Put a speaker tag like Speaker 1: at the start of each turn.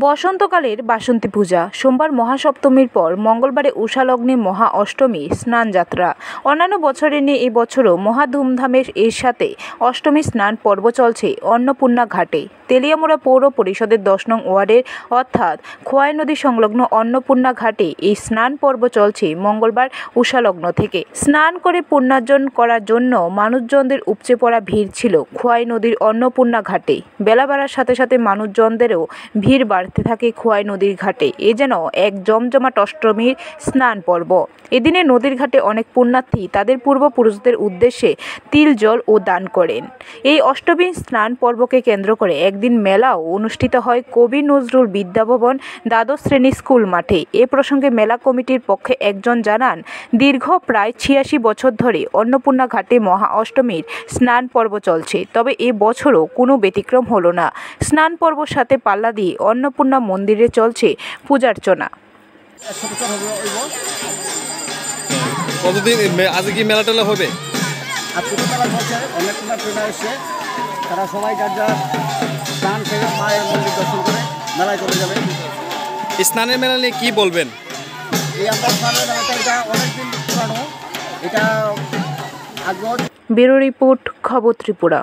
Speaker 1: বসন্তকালের বাসন্তী পূজা। সোমবার মহাসপ্তমীর পর মঙ্গলবারে উষালগ্নে মহা অষ্টমী স্নান যাত্রা। অন্যান্য বছরের নিয়ে এবছরও মহা ধুমধামের এর সাথে অষ্টমী স্নান পর্ব চলছে অন্নপূর্ণা ঘাটে। তেলিয়ামুড়া পৌর পরিষদের 10 নং ওয়ার্ডের অর্থাৎ খোয়াই নদী সংলগ্ন অন্নপূর্ণা ঘাটে এই স্নান পর্ব চলছে মঙ্গলবার উষালগ্ন থেকে। স্নান করে পুণ্যার্জন করার জন্য মানুষজনদের উপচে পড়া ভিড় ছিল খোয়াই নদীর অন্নপূর্ণা ঘাটে। বেলা বাড়ার সাথে সাথে মানুষজনদেরও ভিড় বাড়তে থাকে খোয়াই নদীর ঘাটে। এ যেন এক জমজমাট অষ্টমীর স্নান পর্ব। এদিনে নদীর ঘাটে অনেক পুণ্যার্থী তাদের পূর্বপুরুষদের উদ্দেশ্যে তিল জল ও দান করেন। এই অষ্টমীর স্নান পর্বকে কেন্দ্র করে একদিন মেলাও অনুষ্ঠিত হয় কবি নজরুল বিদ্যাভবন দ্বাদশ শ্রেণী স্কুল মাঠে। এ প্রসঙ্গে মেলা কমিটির পক্ষে একজন জানান, দীর্ঘ প্রায় 86 বছর ধরে অন্নপূর্ণা ঘাটে মহা অষ্টমীর স্নান পর্ব চলছে। তবে এ বছরও কোনো ব্যতিক্রম হলো না। স্নান পর্বর সাথে পাল্লা দিয়ে অন্নপূর্ণা মন্দিরে চলছে পূজার্চনা।
Speaker 2: কতদিন আজকে কি মেলা টেলা হবে?
Speaker 3: আজকে তো মেলা চলছে, অনেকগুলো ট্রেন এসছে, তারা সবাই যার যার স্নান থেকে মায়ের মন্দির দর্শন করে মেলায় চলে যাবে।
Speaker 2: স্নানের মেলা নিয়ে কি বলবেন?
Speaker 3: এই আমরা স্নানের মেলাটা এটা অনেকদিন পুরানো, এটা আগ্রহ।
Speaker 1: ব্যুরো রিপোর্ট, খবর ত্রিপুরা।